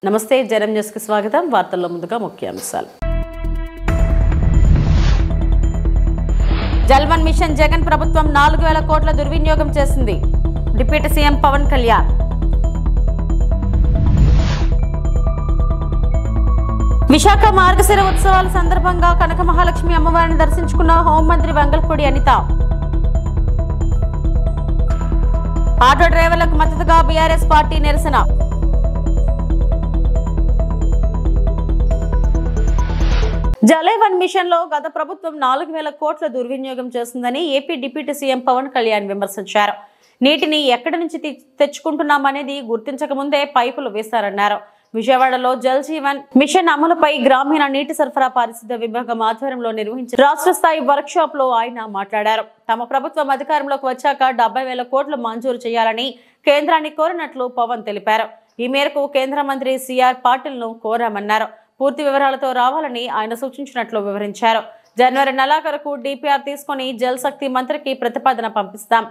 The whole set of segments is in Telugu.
నమస్తే జనం న్యూస్ కి స్వాగతం వార్తల్లో ముందుగా ముఖ్యాంశాలు జల్వన్ మిషన్ జగన్ ప్రభుత్వం 4000 కోట్ల దుర్వినియోగం చేసింది డిప్యూటీ సీఎం పవన్ కళ్యాణ్ విశాఖ మార్గశిర ఉత్సవాల సందర్భంగా కనక మహాలక్ష్మి అమ్మవారిని దర్శించుకున్న హోంమంత్రి వంగల్పూడి అనిత ఆటో డ్రైవర్లకు మద్దతుగా బీఆర్ఎస్ పార్టీ నిరసన జలవన్ మిషన్ లో గత ప్రభుత్వం 4000 కోట్ల దుర్వినియోగం చేస్తుందని AP deputy CM Pawan Kalyan విమర్శించారు. నీటిని ఎక్కడి నుంచి తెచ్చుకుంటున్నామనేది గుర్తించక ముందే పైపులు వేశారన్నారు. విజయవాడలో జల్ జీవన్ మిషన్ అమలుపై గ్రామీణ నీటి సరఫరా పారిశుద్ధ్య విభాగం ఆధ్వర్యంలో నిర్వహించిన రాష్ట్ర స్థాయి వర్క్ షాప్ లో ఆయన మాట్లాడారు. తమ ప్రభుత్వం అధికారంలోకి వచ్చాక 70,000 కోట్లు మంజూరు చేయాలని కేంద్రాన్ని కోరినట్లు పవన్ తెలిపారు. ఈ మేరకు కేంద్ర మంత్రి సిఆర్ పాటిల్ ను కోరామన్నారు. పూర్తి వివరాలతో రావాలని ఆయన సూచించినట్లు వివరించారు. జనవరి నెలాఖరుకు డిపిఆర్ తీసుకుని జల్ శక్తి మంత్రికి ప్రతిపాదన పంపిస్తాం.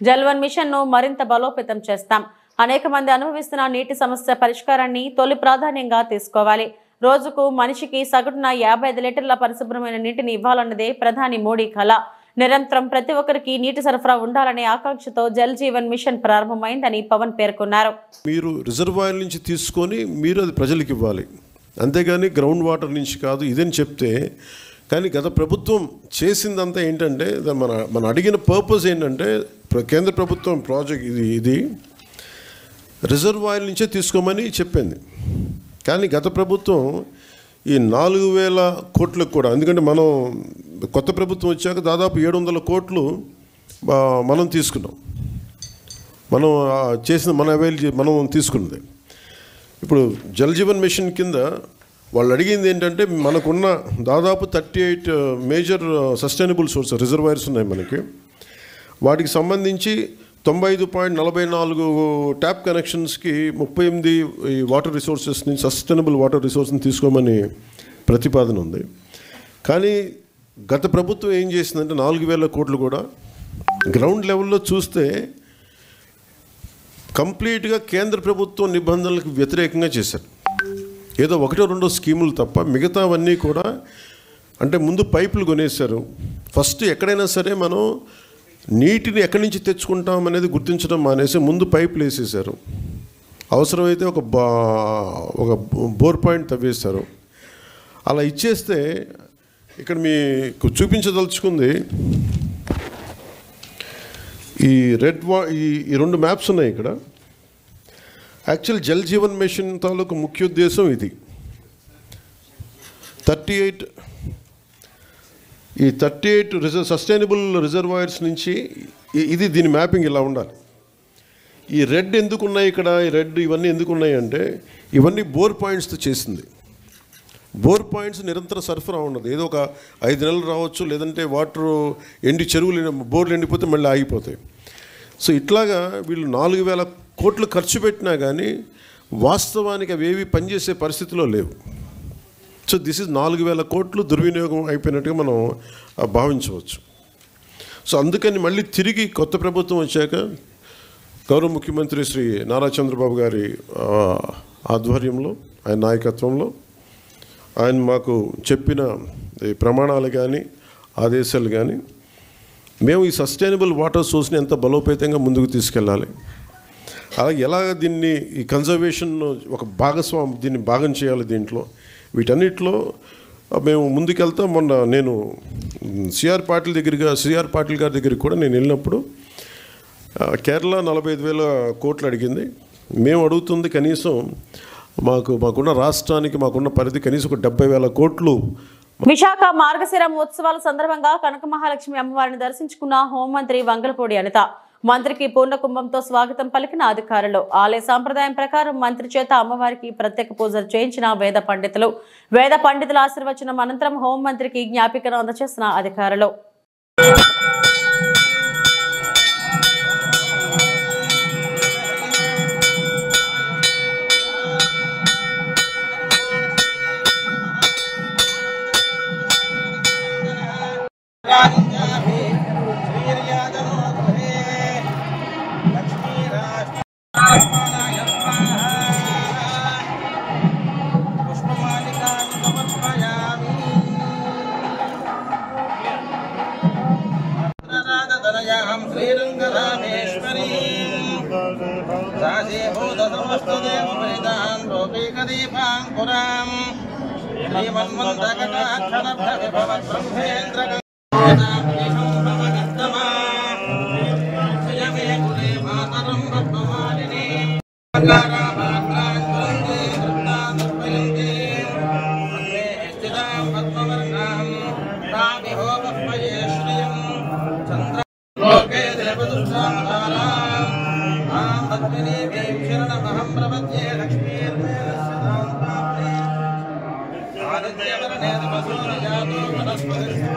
జల్వన్ మిషన్ ను మరింత బలోపేతం చేస్తాం. అనేక మంది అనుభవిస్తున్న నీటి సమస్య పరిష్కారాన్ని తొలి ప్రాధాన్యంగా తీసుకోవాలి. రోజుకు మనిషికి సగటున 55 లీటర్ల పరిశుభ్రమైన నీటిని ఇవ్వాలన్నదే ప్రధాని మోడీ కళ. నిరంతరం ప్రతి ఒక్కరికి నీటి సరఫరా ఉండాలనే ఆకాంక్షతో జల్ జీవన్ మిషన్ ప్రారంభమైందని పవన్ పేర్కొన్నారు. మీరు రిజర్వాయర్ నుంచి తీసుకొని మీరు అది ప్రజలకు ఇవ్వాలి, అంతేగాని గ్రౌండ్ వాటర్ నుంచి కాదు ఇదని చెప్తే. కానీ గత ప్రభుత్వం చేసిందంతా ఏంటంటే మన అడిగిన పర్పస్ ఏంటంటే కేంద్ర ప్రభుత్వం ప్రాజెక్ట్ ఇది రిజర్వాయర్ నుంచే తీసుకోమని చెప్పింది. కానీ గత ప్రభుత్వం ఈ 4000 కోట్లకు కూడా, ఎందుకంటే మనం కొత్త ప్రభుత్వం వచ్చాక దాదాపు 700 కోట్లు మనం తీసుకున్నాం. మనం చేసిన మనం తీసుకున్నది. ఇప్పుడు జల్ జీవన్ మిషన్ కింద వాళ్ళు అడిగింది ఏంటంటే మనకున్న దాదాపు 38 మేజర్ సస్టైనబుల్ సోర్స్ రిజర్వాయర్స్ ఉన్నాయి మనకి. వాటికి సంబంధించి 95.44 ట్యాప్ కనెక్షన్స్కి 38 ఈ వాటర్ రిసోర్సెస్ నుంచి సస్టైనబుల్ వాటర్ రిసోర్స్ని తీసుకోమని ప్రతిపాదన ఉంది. కానీ గత ప్రభుత్వం ఏం చేసిందంటే 4000 కోట్లు కూడా గ్రౌండ్ లెవెల్లో చూస్తే కంప్లీట్గా కేంద్ర ప్రభుత్వం నిబంధనలకు వ్యతిరేకంగా చేశారు. ఏదో 1-2 స్కీములు తప్ప మిగతావన్నీ కూడా, అంటే ముందు పైపులు కొనేశారు. ఫస్ట్ ఎక్కడైనా సరే మనం నీటిని ఎక్కడి నుంచి తెచ్చుకుంటాం అనేది గుర్తించడం మానేసి ముందు పైపులు వేసేసారు. అవసరమైతే ఒక బోర్ పాయింట్ తవ్వేశారు. అలా ఇచ్చేస్తే ఇక్కడ మీకు చూపించదలుచుకుంది ఈ ఈ 2 మ్యాప్స్ ఉన్నాయి ఇక్కడ. యాక్చువల్ జల్ జీవన్ మిషన్ తాలూకు ముఖ్య ఉద్దేశం ఇది. 38 సస్టైనబుల్ రిజర్వాయర్స్ నుంచి ఇది దీని మ్యాపింగ్ ఇలా ఉండాలి. ఈ రెడ్ ఎందుకున్నాయి ఇక్కడ, ఈ రెడ్ ఇవన్నీ ఎందుకున్నాయి అంటే ఇవన్నీ బోర్ పాయింట్స్తో చేసింది. బోర్ పాయింట్స్ నిరంతర సరఫరా ఉండదు. ఏదో ఒక 5 నెలలు రావచ్చు, లేదంటే వాటర్ చెరువులు బోర్లు ఎండిపోతే మళ్ళీ ఆగిపోతాయి. సో ఇట్లాగా వీళ్ళు 4000 కోట్లు ఖర్చు పెట్టినా కానీ వాస్తవానికి అవేవి పనిచేసే పరిస్థితిలో లేవు. సో దిస్ ఇస్ 4000 కోట్లు దుర్వినియోగం అయిపోయినట్టుగా మనం భావించవచ్చు. సో అందుకని మళ్ళీ తిరిగి కొత్త ప్రభుత్వం వచ్చాక గౌరవ ముఖ్యమంత్రి శ్రీ నారా చంద్రబాబు గారి ఆధ్వర్యంలో, ఆయన నాయకత్వంలో ఆయన మాకు చెప్పిన ఈ ప్రమాణాలు కానీ ఆదేశాలు కానీ మేము ఈ సస్టైనబుల్ వాటర్ సోర్స్ని ఎంత బలోపేతంగా ముందుకు తీసుకెళ్ళాలి, అలాగే ఎలాగ దీన్ని ఈ కన్జర్వేషన్ ఒక దీన్ని భాగం చేయాలి, దీంట్లో వీటన్నిటిలో మేము ముందుకెళ్తాం. మొన్న నేను సిఆర్ పాటిల్ గారి దగ్గరికి కూడా నేను వెళ్ళినప్పుడు కేరళ 45,000 కోట్లు అడిగింది. మేము అడుగుతుంది కనీసం మాకున్న రాష్ట్రానికి మాకున్న పరిధి కనీసం ఒక 70,000 కోట్లు. విశాఖ మార్గశిరం ఉత్సవాల సందర్భంగా కనక మహాలక్ష్మి అమ్మవారిని దర్శించుకున్న హోంమంత్రి వంగల్పూడి అనిత మంత్రికి పూర్ణ కుంభంతో స్వాగతం పలికిన అధికారులు. ఆలయ సాంప్రదాయం ప్రకారం మంత్రి చేత అమ్మవారికి ప్రత్యేక పూజలు చేయించిన వేద పండితుల ఆశీర్వచనం అనంతరం హోంమంత్రికి జ్ఞాపికను అందజేసిన అధికారులు. तनयाहं श्रीरङ्गरामेश्वरीं साजीभूतसमस्तदेवपरितां लोकैकदीपाङ्कुरां श्रीमन्मन्दकटाक्षरभ्यविभवद्ब्रह्मेन्द्रगङ्गाधीशं भवगस्तमा जयमे कुले मातरं ब्रह्ममालिनीं अकाराभाद्राञ्जलन्ते कृष्णादर्पयन्ते अन्वे स्थितां पद्मवर्णां तामिहो बह्वये श्रियं चन्द्र लोके देवदुष्टामतारां मां पद्मिनीं शरणमहं प्रपद्ये लक्ष्मीर्मेलस्यतां पाप्ते आदित्यवर्णे तपसो जातो वनस्पतिर्षो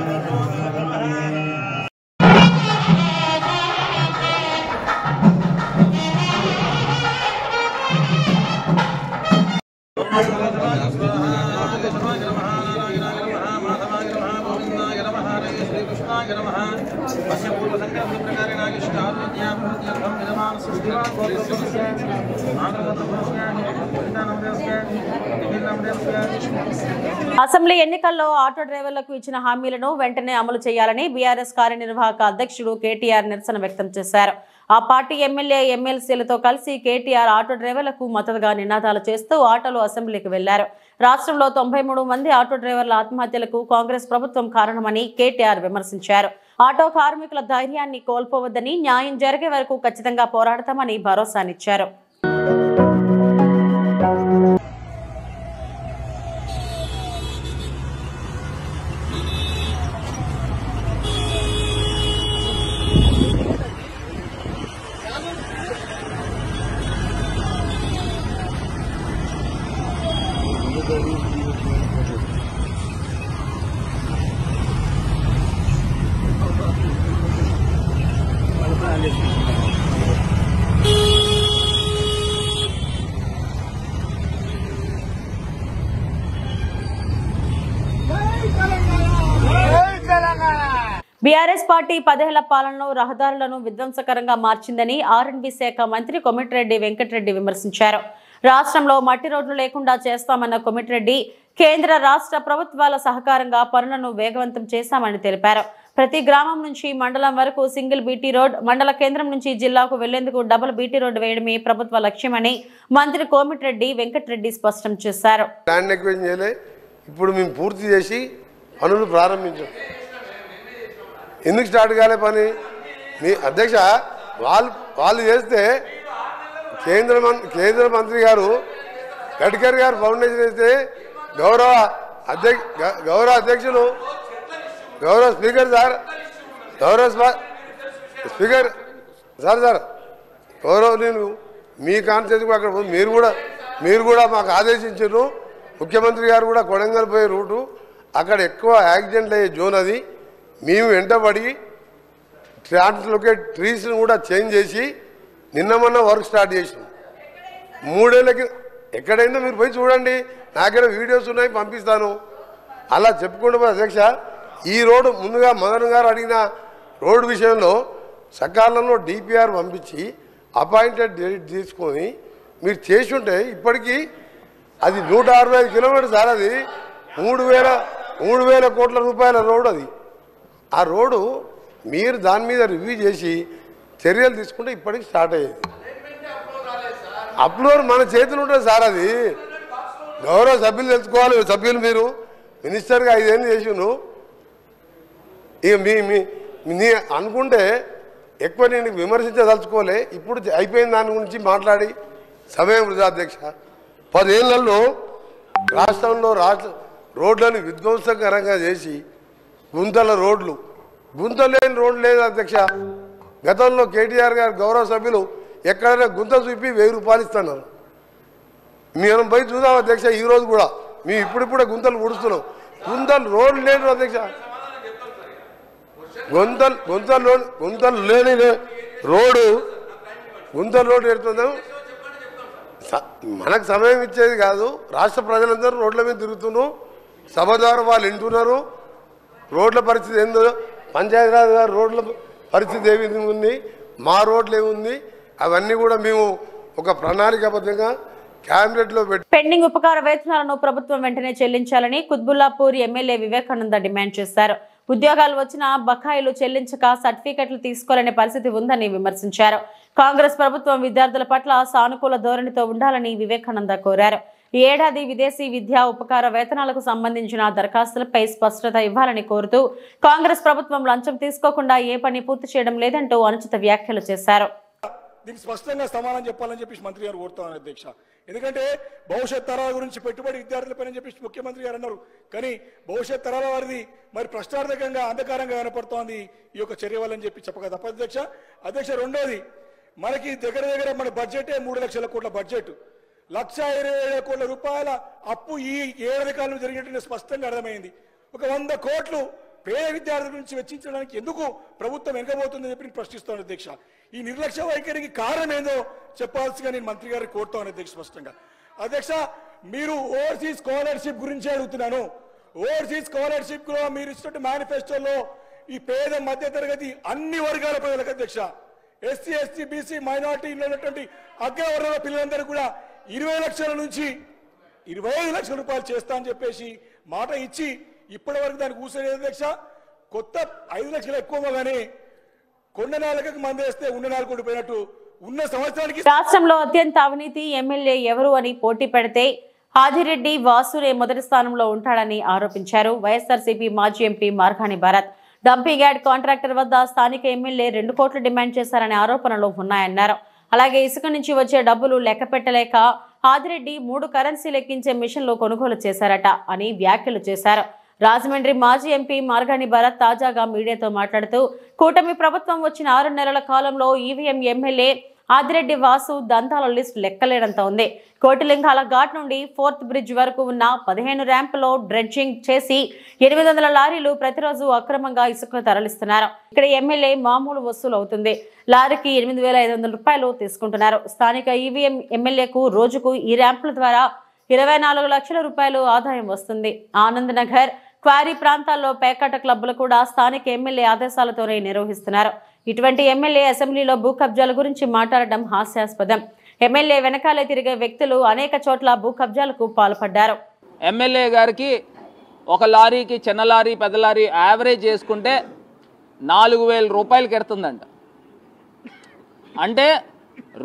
అసెంబ్లీ ఎన్నికల్లో ఆటో డ్రైవర్లకు ఇచ్చిన హామీలను వెంటనే అమలు చేయాలని బీఆర్ఎస్ కార్యనిర్వాహక అధ్యక్షుడు కేటీఆర్ నిరసన వ్యక్తం చేశారు. ఆ పార్టీ ఎమ్మెల్యే ఎమ్మెల్సీలతో కలిసి కేటీఆర్ ఆటో డ్రైవర్లకు మద్దతుగా నినాదాలు చేస్తూ ఆటోలో అసెంబ్లీకి వెళ్లారు. రాష్ట్రంలో 93 మంది ఆటో డ్రైవర్ల ఆత్మహత్యలకు కాంగ్రెస్ ప్రభుత్వం కారణమని కేటీఆర్ విమర్శించారు. ఆటో కార్మికుల ధైర్యాన్ని కోల్పోవద్దని, న్యాయం జరిగే వరకు ఖచ్చితంగా పోరాడతామని భరోసానిచ్చారు. బీఆర్ఎస్ పార్టీ 10 ఏళ్ల పాలనలో రహదారులను విధ్వంసకరంగా మార్చిందని ఆర్ఎండ్బీ శాఖ మంత్రి కోమటిరెడ్డి వెంకటరెడ్డి విమర్శించారు. రాష్ట్రంలో మట్టి రోడ్లు లేకుండా చేస్తామన్న కోమటిరెడ్డి కేంద్ర రాష్ట్ర ప్రభుత్వాల సహకారంగా పనులను వేగవంతం చేశామని తెలిపారు. ప్రతి గ్రామం నుంచి మండలం వరకు సింగిల్ బీటీ రోడ్, మండల కేంద్రం నుంచి జిల్లాకు వెళ్లేందుకు డబుల్ బీటీ రోడ్డు వేయడమే ప్రభుత్వ లక్ష్యమని మంత్రి కోమటిరెడ్డి వెంకటరెడ్డి స్పష్టం చేశారు. ఇప్పుడు మేము పూర్తి చేసి పనులు ప్రారంభించాం. ఎందుకు స్టార్ట్ కాలే పని? మీ అధ్యక్ష వాళ్ళు చేస్తే కేంద్ర మంత్రి గారు గడ్కరీ గారు ఫౌండేషన్ వేస్తే గౌరవ అధ్యక్షులు గౌరవ స్పీకర్ సార్ గౌరవనీయులు మీ కాన్స్టిట్యూన్సీ అక్కడ మీరు కూడా మాకు ఆదేశించారు. ముఖ్యమంత్రి గారు కూడా కొడంగల్ పోయే రూటు అక్కడ ఎక్కువ యాక్సిడెంట్లు అయ్యే జోన్ అది. మేము వెంటబడి ట్రాన్స్లోకేట్ ట్రీస్ని కూడా చేంజ్ చేసి నిన్న మొన్న వర్క్ స్టార్ట్ చేసినాం. 3 ఏళ్ళకి ఎక్కడైనా మీరు పోయి చూడండి, నాకైనా వీడియోస్ ఉన్నాయి పంపిస్తాను. అలా చెప్పుకుంటూ అధ్యక్ష ఈ రోడ్డు ముందుగా మదన్ గారు అడిగిన రోడ్డు విషయంలో సకాలంలో డిపిఆర్ పంపించి అపాయింటెడ్ డేట్ తీసుకొని మీరు చేసి ఉంటే ఇప్పటికీ అది 165 కిలోమీటర్స్ సార్. అది 3,000 కోట్ల రూపాయల రోడ్డు అది. ఆ రోడ్డు మీరు దాని మీద రివ్యూ చేసి చర్యలు తీసుకుంటే ఇప్పటికి స్టార్ట్ అయ్యేది. అప్లోడ్ మన చేతులు ఉంటుంది సార్. అది గౌరవ సభ్యులు తెలుసుకోవాలి. సభ్యులు మీరు మినిస్టర్గా 5 ఏళ్ళు చేసిను. ఇక మీ అనుకుంటే ఎక్కువ నేను విమర్శించదలుచుకోలే. ఇప్పుడు అయిపోయిన దాని గురించి మాట్లాడి సమయం వృధా అధ్యక్ష. 10 ఏళ్లలో రాష్ట్రంలో రోడ్లను విధ్వంసకరంగా చేసి గుంతలేని రోడ్లు లేదు అధ్యక్ష. గతంలో కేటీఆర్ గారు గౌరవ సభ్యులు ఎక్కడైనా గుంత చూపి 1000 రూపాయలు ఇస్తున్నారు. మేము పోయి చూద్దాం అధ్యక్ష. ఈరోజు కూడా మేము ఇప్పుడిప్పుడే గుంతలు ఊడుస్తున్నాం. రోడ్లు లేని అధ్యక్ష. గుంతలు లేని రోడ్డు ఎడుతున్నాం. మనకు సమయం ఇచ్చేది కాదు. రాష్ట్ర ప్రజలందరూ రోడ్ల మీద తిరుగుతున్నాం. సభ ద్వారా వాళ్ళు వింటున్నారు. రోడ్ల పరిస్థితి ఏందో, పంచాయతీరాజ్ గారు రోడ్ల పరిస్థితి ఏ విధంగా ఉంది, మా రోడ్లు ఏముంది, అవన్నీ కూడా మేము ఒక ప్రణాళికాబద్ధంగా క్యాబినెట్లో పెట్టి పెండింగ్ ఉపకార వేతనాలను ప్రభుత్వం వెంటనే చెల్లించాలని కుత్బుల్లాపూర్ ఎమ్మెల్యే వివేకానంద డిమాండ్ చేశారు. ఉద్యోగాలు వచ్చినా బకాయిలు చెల్లించక సర్టిఫికెట్లు తీసుకోలేని పరిస్థితి ఉందని విమర్శించారు. కాంగ్రెస్ ప్రభుత్వం విద్యార్థుల పట్ల సానుకూల ధోరణితో ఉండాలని వివేకానంద కోరారు. ఈ ఏడాది విదేశీ విద్యా ఉపకార వేతనాలకు సంబంధించిన దరఖాస్తులపై స్పష్టత ఇవ్వాలని కోరుతూ కాంగ్రెస్ ప్రభుత్వం లంచం తీసుకోకుండా ఏ పని పూర్తి చేయడం లేదంటూ అనుచిత వ్యాఖ్యలు చేశారు. దీనికి స్పష్టంగా సమానం చెప్పాలని చెప్పి మంత్రి గారు కోరుతాను అధ్యక్ష. ఎందుకంటే భవిష్యత్ తరాల గురించి పెట్టుబడి విద్యార్థులపైన చెప్పి ముఖ్యమంత్రి గారు అన్నారు. కానీ భవిష్యత్ తరాల వారిది మరి ప్రశ్నార్థకంగా అంధకారంగా కనపడుతోంది ఈ యొక్క చర్య వల్ల అని చెప్పి చెప్పక తప్ప అధ్యక్ష. అధ్యక్ష, రెండోది, మనకి దగ్గర మన బడ్జెటే 3 లక్షల కోట్ల బడ్జెట్, 1,27,000 కోట్ల రూపాయల అప్పు ఈ ఏడాది కాలంలో జరిగినట్టు స్పష్టంగా అర్థమైంది. ఒక 100 కోట్లు పేద విద్యార్థుల నుంచి వెచ్చించడానికి ఎందుకు ప్రభుత్వం వెనకబోతుందని చెప్పి ప్రశ్నిస్తాను అధ్యక్ష. ఈ నిర్లక్ష్య వైఖరికి కారణం ఏందో చెప్పాల్సిగా నేను మంత్రి గారికి కోరుతాను అధ్యక్ష స్పష్టంగా. అధ్యక్ష, మీరు ఓవర్సీస్ స్కాలర్షిప్ గురించి అడుగుతున్నాను. ఓవర్సీస్ స్కాలర్షిప్ లో మీరు ఇచ్చినట్టు మేనిఫెస్టోలో ఈ పేద మధ్య తరగతి అన్ని వర్గాల ప్రజలకు అధ్యక్ష, ఎస్సీ ఎస్టీ బీసీ మైనార్టీ ఉన్నటువంటి అగ్రవర్గాల పిల్లలందరూ కూడా 20 లక్షల నుంచి 25 లక్షల రూపాయలు చేస్తా అని చెప్పేసి మాట ఇచ్చి ఇప్పటి వరకు దానికి కూర్చోలేదు అధ్యక్ష. కొత్త 5 లక్షలు ఎక్కువ కానీ కొండ నాలుగకి మందేస్తే ఉన్న నాలుగు కొడిపోయినట్టు ఉన్న సంవత్సరానికి రాష్ట్రంలో అత్యంత అవినీతి ఎమ్మెల్యే ఎవరు అని పోటీ పెడితే ఆదిరెడ్డి వాసునే మొదటి స్థానంలో ఉంటాడని ఆరోపించారు. వైఎస్ఆర్సీపీ మాజీ MP Margani Bharat dumping yard contractor వద్ద స్థానిక ఎమ్మెల్యే 2 కోట్లు డిమాండ్ చేశారనే ఆరోపణలు ఉన్నాయన్నారు. అలాగే ఇసుక నుంచి వచ్చే డబ్బులు లెక్క పెట్టలేక ఆదిరెడ్డి 3 కరెన్సీ లెక్కించే మిషన్లు కొనుగోలు చేశారట అని వ్యాఖ్యలు చేశారు. రాజమండ్రి మాజీ ఎంపీ మార్గాని భరత్ తాజాగా మీడియాతో మాట్లాడుతూ కూటమి ప్రభుత్వం వచ్చిన 6 నెలల కాలంలో ఈవీఎం ఎమ్మెల్యే ఆదిరెడ్డి వాసు దంతాల లిస్ట్ లెక్కలేనంత ఉంది. కోటిలింగాల ఘాట్ నుండి 4th బ్రిడ్జ్ వరకు ఉన్న 15 ర్యాంపులో డ్రెడ్జింగ్ చేసి 800 లారీలు ప్రతిరోజు అక్రమంగా ఇసుక తరలిస్తున్నారు. ఇక్కడ ఎమ్మెల్యే మామూలు వసూలు అవుతుంది. లారీకి 8,500 రూపాయలు తీసుకుంటున్నారు. స్థానిక ఈవీఎం ఎమ్మెల్యేకు రోజుకు ఈ ర్యాంపుల ద్వారా 24 లక్షల రూపాయలు ఆదాయం వస్తుంది. ఆనంద్ నగర్, క్వారీ ప్రాంతాల్లో పేకాట క్లబ్లు కూడా స్థానిక ఎమ్మెల్యే ఆదేశాలతోనే నిర్వహిస్తున్నారు. ఇటువంటి ఎమ్మెల్యే అసెంబ్లీలో భూ కబ్జాల గురించి మాట్లాడడం హాస్యాస్పదం. ఎమ్మెల్యే వెనకాలే తిరిగే వ్యక్తులు అనేక చోట్ల భూ కబ్జాలకు పాల్పడ్డారు. ఎమ్మెల్యే గారికి ఒక లారీకి చిన్న లారీ పెద్ద లారీ యావరేజ్ చేసుకుంటే 4,000 రూపాయలకి ఎడుతుందంట. అంటే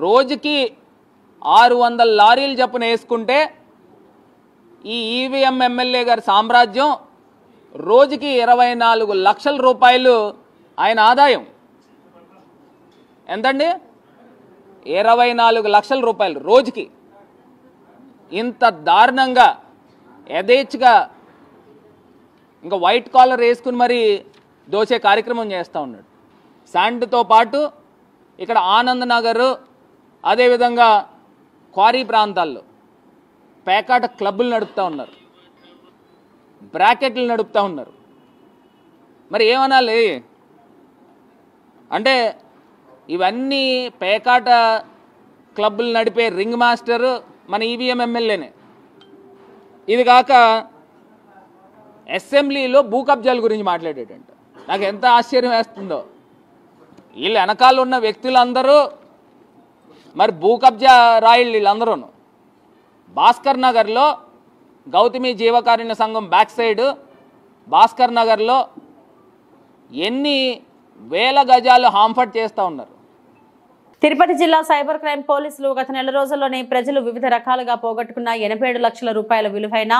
రోజుకి 600 లారీలు చొప్పున వేసుకుంటే ఈ ఈవీఎం ఎమ్మెల్యే గారి సామ్రాజ్యం రోజుకి 24 లక్షల రూపాయలు ఆయన ఆదాయం. ఎంతండి? 24 లక్షల రూపాయలు రోజుకి. ఇంత దారుణంగా యథేచ్ఛగా ఇంకా వైట్ కాలర్ వేసుకుని మరి దోచే కార్యక్రమం చేస్తూ ఉన్నాడు. శాండ్తో పాటు ఇక్కడ ఆనంద్ నగర్ అదేవిధంగా క్వారీ ప్రాంతాల్లో పేకాట క్లబ్బులు నడుపుతూ ఉన్నారు, బ్రాకెట్లు నడుపుతూ ఉన్నారు. మరి ఏమనాలి అంటే ఇవన్నీ పేకాట క్లబ్బులు నడిపే రింగ్ మాస్టర్ మన ఈవీఎం ఎమ్మెల్యేనే. ఇది కాక అసెంబ్లీలో భూ కబ్జాల గురించి మాట్లాడేటంట. నాకు ఎంత ఆశ్చర్యం వేస్తుందో. వీళ్ళు వెనకాల ఉన్న వ్యక్తులందరూ మరి భూ కబ్జా రాయిళ్ళు వీళ్ళందరూ. భాస్కర్ నగర్లో గౌతమి జీవకారుణ్య సంఘం బ్యాక్ సైడ్ భాస్కర్ నగర్లో ఎన్ని వేల గజాలు హాంఫర్ట్ చేస్తూ ఉన్నారు. తిరుపతి జిల్లా సైబర్ క్రైమ్ పోలీసులు గత నెల రోజుల్లోనే ప్రజలు వివిధ రకాలుగా పోగొట్టుకున్న 87 లక్షల రూపాయల విలువైన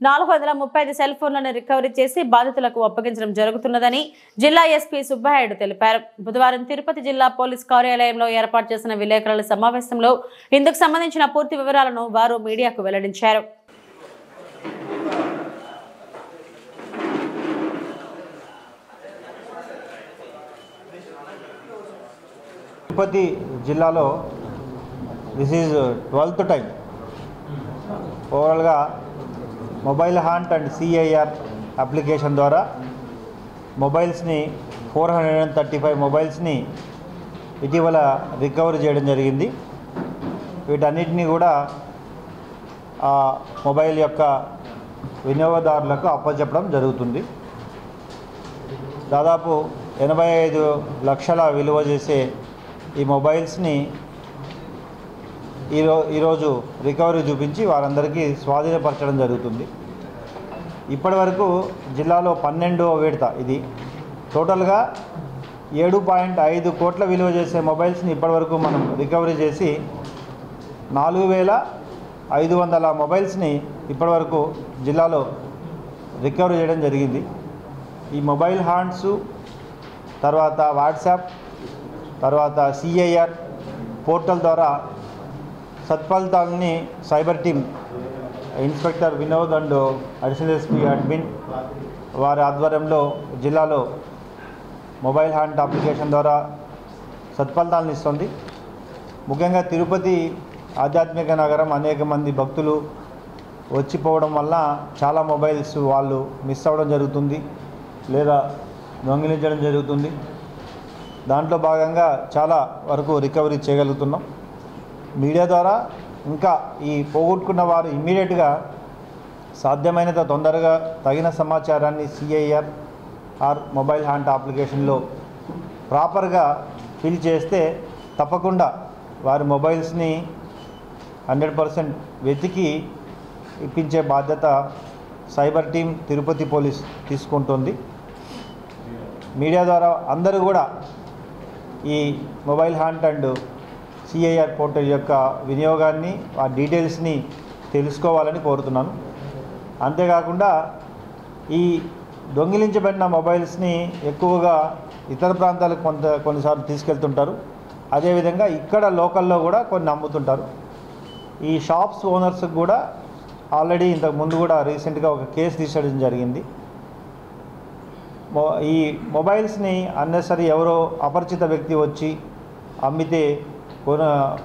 435 సెల్ ఫోన్లను రికవరీ చేసి బాధితులకు అప్పగించడం జరుగుతున్నదని జిల్లా ఎస్పీ సుబ్బారెడ్డి తెలిపారు. బుధవారం తిరుపతి జిల్లా పోలీస్ కార్యాలయంలో ఏర్పాటు చేసిన విలేకరుల సమావేశంలో ఇందుకు సంబంధించిన పూర్తి వివరాలను వారు మీడియాకు వెల్లడించారు. తిరుపతి జిల్లాలో దిస్ ఈజ్ 12th టైం ఓవరాల్గా mobile haunt and CIR application ద్వారా మొబైల్స్ని 435 మొబైల్స్ని ఇటీవల రికవరీ చేయడం జరిగింది. వీటన్నిటినీ కూడా ఆ మొబైల్ యొక్క వినియోగదారులకు అప్పచెప్పడం జరుగుతుంది. దాదాపు 85 లక్షల విలువ చేసే ఈ మొబైల్స్ని ఈరోజు రికవరీ చూపించి వారందరికీ స్వాధీనపరచడం జరుగుతుంది. ఇప్పటి వరకు జిల్లాలో 12వ విడత ఇది. టోటల్గా 7.5 కోట్ల విలువ చేసే మొబైల్స్ని ఇప్పటివరకు మనం రికవరీ చేసి 4,500 మొబైల్స్ని ఇప్పటివరకు జిల్లాలో రికవరీ చేయడం జరిగింది. ఈ మొబైల్ హాండ్స్, తర్వాత వాట్సాప్, తర్వాత సిఐఆర్ పోర్టల్ ద్వారా సత్ఫలితాలని cyber team inspector Vinod and additional SP admin వారి ఆధ్వర్యంలో జిల్లాలో మొబైల్ హ్యాండ్ అప్లికేషన్ ద్వారా సత్ఫలితాలను ఇస్తుంది. ముఖ్యంగా తిరుపతి ఆధ్యాత్మిక నగరం, అనేక మంది భక్తులు వచ్చిపోవడం వల్ల చాలా మొబైల్స్ వాళ్ళు మిస్ అవ్వడం జరుగుతుంది లేదా దొంగిలించడం జరుగుతుంది. దాంట్లో భాగంగా చాలా వరకు రికవరీ చేయగలుగుతున్నాం. మీడియా ద్వారా ఇంకా ఈ పోగొట్టుకున్న వారు ఇమ్మీడియట్గా సాధ్యమైనంత తొందరగా తగిన సమాచారాన్ని సిఐఆర్ మొబైల్ హ్యాండ్ అప్లికేషన్లో ప్రాపర్గా ఫిల్ చేస్తే తప్పకుండా వారి మొబైల్స్ని 100% వెతికి ఇప్పించే బాధ్యత సైబర్ టీం తిరుపతి పోలీస్ తీసుకుంటుంది. మీడియా ద్వారా అందరూ కూడా ఈ mobile hand and CIR portal యొక్క వినియోగాన్ని, ఆ డీటెయిల్స్ని తెలుసుకోవాలని కోరుతున్నాను. అంతేకాకుండా ఈ దొంగిలించబడిన మొబైల్స్ని ఎక్కువగా ఇతర ప్రాంతాలకు కొన్నిసార్లు తీసుకెళ్తుంటారు. అదేవిధంగా ఇక్కడ లోకల్లో కూడా కొన్ని అమ్ముతుంటారు. ఈ షాప్స్ ఓనర్స్కి కూడా ఆల్రెడీ ఇంతకు ముందు కూడా రీసెంట్గా ఒక కేసు తీసేయడం జరిగింది. ఈ మొబైల్స్ని అన్నెసరీ ఎవరో అపరిచిత వ్యక్తి వచ్చి అమ్మితే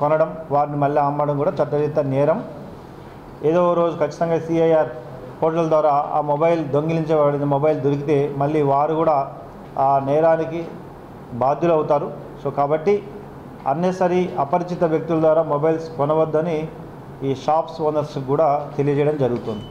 కొనడం, వారిని మళ్ళీ అమ్మడం కూడా చట్టరీత్యా నేరం. ఏదో రోజు ఖచ్చితంగా సిఐఆర్ పోర్టల్ ద్వారా ఆ మొబైల్ దొంగిలించబడిన మొబైల్ దొరికితే మళ్ళీ వారు కూడా ఆ నేరానికి బాధ్యులు అవుతారు. సో కాబట్టి అన్నెసరీ అపరిచిత వ్యక్తుల ద్వారా మొబైల్స్ కొనవద్దని ఈ షాప్స్ ఓనర్స్ కూడా తెలియజేయడం జరుగుతుంది.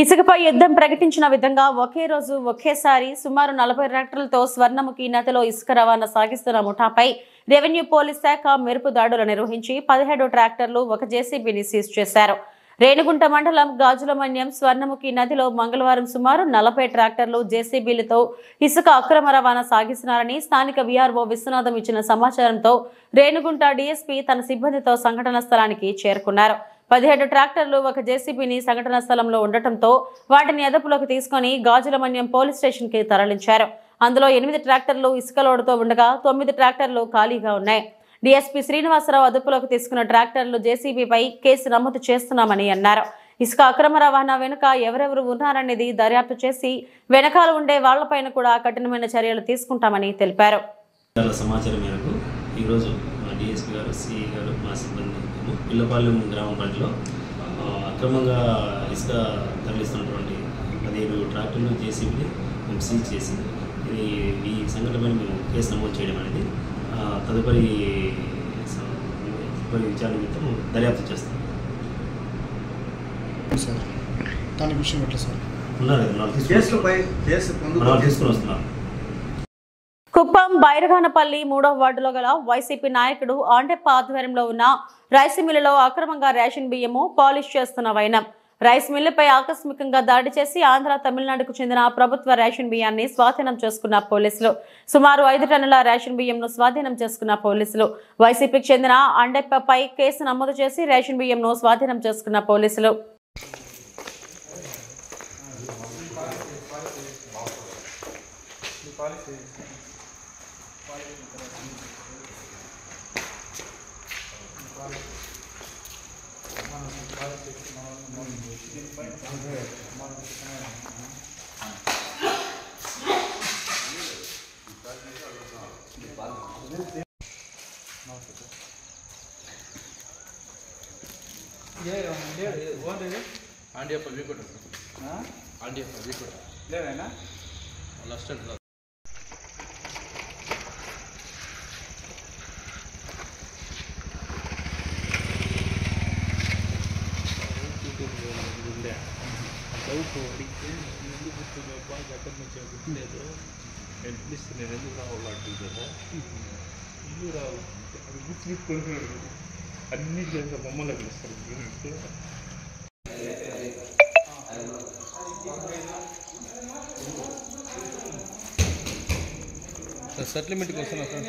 ఇసుకపై యుద్ధం ప్రకటించిన విధంగా ఒకే రోజు ఒకేసారి సుమారు 40 ట్రాక్టర్లతో స్వర్ణముఖి నదిలో ఇసుక రవాణా సాగిస్తున్న ముఠాపై రెవెన్యూ పోలీస్ శాఖ మెరుపు దాడులు నిర్వహించి 17 ట్రాక్టర్లు, ఒక జేసీబీని సీజ్ చేశారు. రేణిగుంట మండలం గాజులమన్యం స్వర్ణముఖి నదిలో మంగళవారం సుమారు 40 ట్రాక్టర్లు, జేసీబీలతో ఇసుక అక్రమ రవాణా సాగిస్తున్నారని స్థానిక వీఆర్ఓ విశ్వనాథం ఇచ్చిన సమాచారంతో రేణిగుంట డీఎస్పీ తన సిబ్బందితో సంఘటన స్థలానికి చేరుకున్నారు. 17 ట్రాక్టర్లు, ఒక జేసీబీని సంఘటన స్థలంలో ఉండటంతో వాటిని అదుపులోకి తీసుకుని గాజులమన్యం పోలీస్ స్టేషన్ కి తరలించారు. అందులో 8 ట్రాక్టర్లు ఇసుక లోడుతో ఉండగా 9 ట్రాక్టర్లు ఖాళీగా ఉన్నాయి. డీఎస్పీ శ్రీనివాసరావు అదుపులోకి తీసుకున్న ట్రాక్టర్లు, జేసీబీపై కేసు నమోదు చేస్తున్నామని అన్నారు. ఇసుక అక్రమ రవాణా వెనుక ఎవరెవరు ఉన్నారనేది దర్యాప్తు చేసి వెనకాల ఉండే వాళ్లపైన కూడా కఠినమైన చర్యలు తీసుకుంటామని తెలిపారు. సమాచారం మేరకు ఈరోజు మా డిఎస్పీ గారు, సిఐ గారు, మా సిబ్బంది పిల్లపాలెం గ్రామ పరిధిలో అక్రమంగా ఇసుక తరలిస్తున్నటువంటి 15 ట్రాక్టర్లు, జేసీబీని మేము సీజ్ చేసి ఈ సంఘటనపై మేము కేసు నమోదు చేయడం అనేది తదుపరి విచారణ నిమిత్తం దర్యాప్తు చేస్తాం. తీసుకుని వస్తున్నారు. కుప్పం బైరగానపల్లి 3వ వార్డులో గల వైసీపీ నాయకుడు ఆండెప్ప ఆధ్వర్యంలో ఉన్న రైస్ మిల్లులో అక్రమంగా రేషన్ బియ్యము పాలిష్ చేస్తున్న వైనం రైస్ మిల్లుపై ఆకస్మికంగా దాడి చేసి ఆంధ్ర, తమిళనాడుకు చెందిన ప్రభుత్వ రేషన్ బియ్యాన్ని స్వాధీనం చేసుకున్న పోలీసులు. సుమారు 5 టన్నుల రేషన్ బియ్యంను స్వాధీనం చేసుకున్న పోలీసులు. వైసీపీకి చెందిన ఆండెప్పపై కేసు నమోదు చేసి రేషన్ బియ్యంను స్వాధీనం చేసుకున్న పోలీసులు. అన్ని చేసే బొమ్మలు పిలుస్తారు. సెటిల్మెంట్కి వస్తున్నా సార్.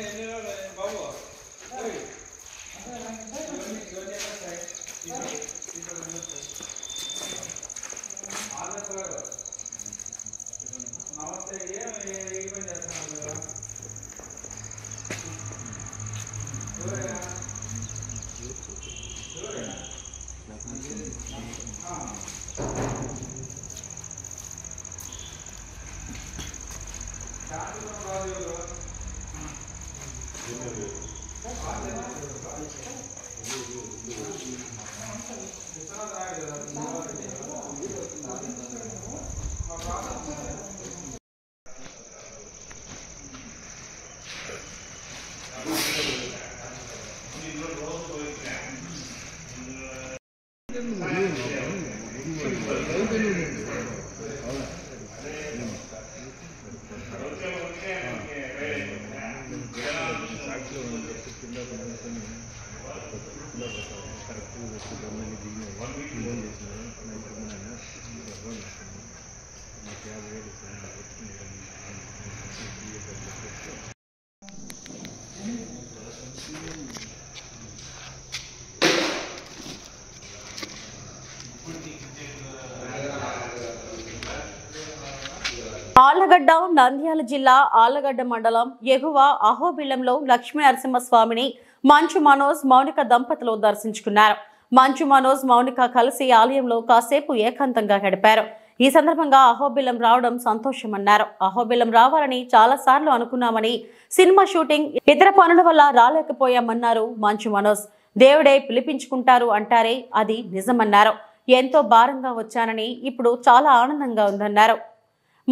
ఆళ్లగడ్డ నంద్యాల జిల్లా ఆళ్లగడ్డ మండలం ఎగువ అహోబిలంలో లక్ష్మీ నరసింహస్వామిని మంచు మనోజ్ మౌనిక దంపతులు దర్శించుకున్నారు. మంచు మనోజ్ మౌనిక కలిసి ఆలయంలో కాసేపు ఏకాంతంగా గడిపారు. ఈ సందర్భంగా అహోబిలం రావడం సంతోషమన్నారు. అహోబిలం రావాలని చాలా సార్లు అనుకున్నామని, సినిమా షూటింగ్ ఇతర పనుల వల్ల రాలేకపోయామన్నారు మంచు మనోజ్. దేవుడే పిలిపించుకుంటారు అంటారే అది నిజమన్నారు. ఎంతో భారంగా వచ్చానని ఇప్పుడు చాలా ఆనందంగా ఉందన్నారు.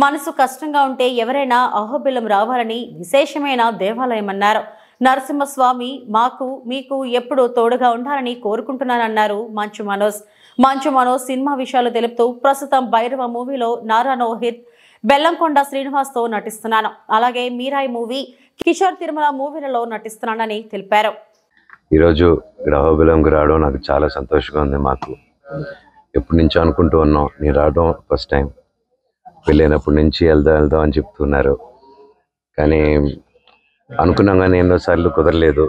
మనసు కష్టంగా ఉంటే ఎవరైనా అహోబిలం రావాలని విశేషమైన దేవాలయమన్నారు. నరసింహస్వామి మీకు ఎప్పుడూ తోడుగా ఉండాలని కోరుకుంటున్నానన్నారు మంచు మనోజ్. మంచు మనోజ్ సినిమా విషయాలు తెలుపుతూ ప్రస్తుతం భైరవ మూవీలో నారా రోహిత్, బెల్లంకొండ శ్రీనివాస్తో నటిస్తున్నాను. అలాగే మీరాయి మూవీ, కిషోర్ తిరుమల మూవీలలో నటిస్తున్నానని తెలిపారు. ఈరోజు ఇక్కడ అహోబిలంకి రావడం నాకు చాలా సంతోషంగా ఉంది. మాకు ఎప్పటి నుంచో అనుకుంటూ ఉన్నాం. నేను రావడం ఫస్ట్ టైం. వెళ్ళినప్పటి నుంచి వెళ్దాం అని చెప్తున్నారు, కానీ అనుకున్నాం కానీ ఎన్నోసార్లు కుదరలేదు.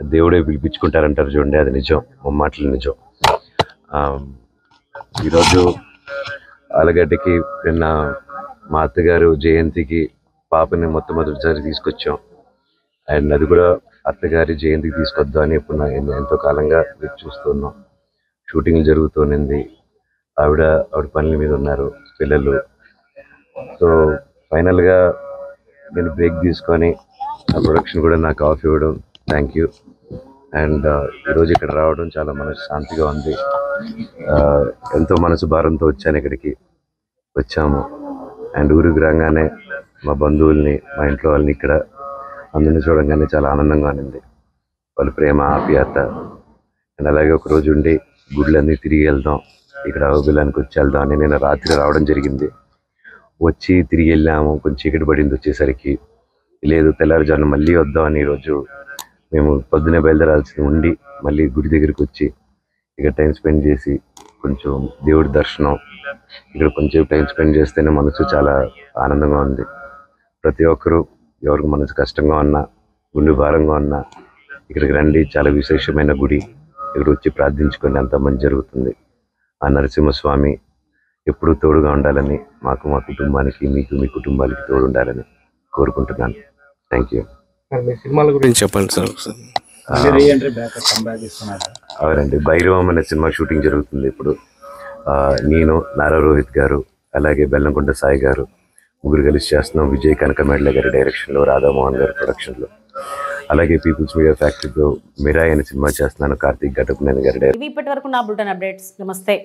దేవుడే పిలిపించుకుంటారంటారు చూడండి, అది నిజం, మాటలు నిజం. ఈరోజు ఆలగడ్డకి నిన్న మా అత్తగారు జయంతికి పాపని మొట్టమొదటిసారి తీసుకొచ్చాం. అండ్ అది కూడా అత్తగారి జయంతికి తీసుకొద్దాం అని ఇప్పుడు ఎంతో కాలంగా చూస్తున్నాం. షూటింగ్ జరుగుతుంది. ఆవిడ పనుల మీద ఉన్నారు, పిల్లలు. సో ఫైనల్గా నేను బ్రేక్ తీసుకొని ఆ ప్రొడక్షన్ కూడా నాకు ఆఫ్ ఇవ్వడం థ్యాంక్ యూ. అండ్ ఈరోజు ఇక్కడ రావడం చాలా మనశ్శాంతిగా ఉంది. ఎంతో మనసు భారంతో వచ్చాను, ఇక్కడికి వచ్చాము. అండ్ ఊరికి రాగానే మా బంధువుల్ని, మా ఇంట్లో వాళ్ళని, ఇక్కడ అందరినీ చూడగానే చాలా ఆనందంగా ఉంది. వాళ్ళ ప్రేమ, ఆప్యాయత. అండ్ అలాగే ఒకరోజు ఉండి గుడ్లన్నీ తిరిగి వెళ్దాం, ఇక్కడ అహోబిలానికి వచ్చి వెళ్దాం అని నేను రాత్రి రావడం జరిగింది. వచ్చి తిరిగి వెళ్ళాము. కొంచెం చీకటి పడింది వచ్చేసరికి. లేదు, తెల్లారుజామున మళ్ళీ వద్దామని ఈరోజు మేము పొద్దునే బయలుదేరాల్సి ఉండి మళ్ళీ గుడి దగ్గరికి వచ్చి ఇక్కడ టైం స్పెండ్ చేసి కొంచెం దేవుడి దర్శనం, ఇక్కడ కొంచెం టైం స్పెండ్ చేస్తేనే మనసు చాలా ఆనందంగా ఉంది. ప్రతి ఒక్కరూ ఎవరికి మనసు కష్టంగా ఉన్నా, గుండె భారంగా ఉన్నా ఇక్కడికి రండి. చాలా విశేషమైన గుడి. ఇక్కడ వచ్చి ప్రార్థించుకొని అంత మంచి జరుగుతుంది. ఆ నరసింహస్వామి ఎప్పుడూ తోడుగా ఉండాలని, మాకు, మా కుటుంబానికి, మీకు, మీ కుటుంబానికి తోడు ఉండాలని కోరుకుంటున్నాను. Thank you. సినిమాల గురించి చెప్పండి సార్. అవునండి, భైరవం అనే సినిమా షూటింగ్ జరుగుతుంది ఇప్పుడు. నేను, నారా రోహిత్ గారు, అలాగే బెల్లంకొండ సాయి గారు ముగ్గురు కలిసి చేస్తున్నాం. విజయ్ కనకమేడల గారి డైరెక్షన్లో, రాధామోహన్ గారి ప్రొడక్షన్లో. అలాగే పీపుల్స్ మీడియా ఫ్యాక్టరీలో మీరాయి అనే సినిమా చేస్తున్నాను, కార్తీక్ ఘటకనేని గారి. ఇప్పటి వరకు నా బులెటిన్ అప్డేట్స్. నమస్తే.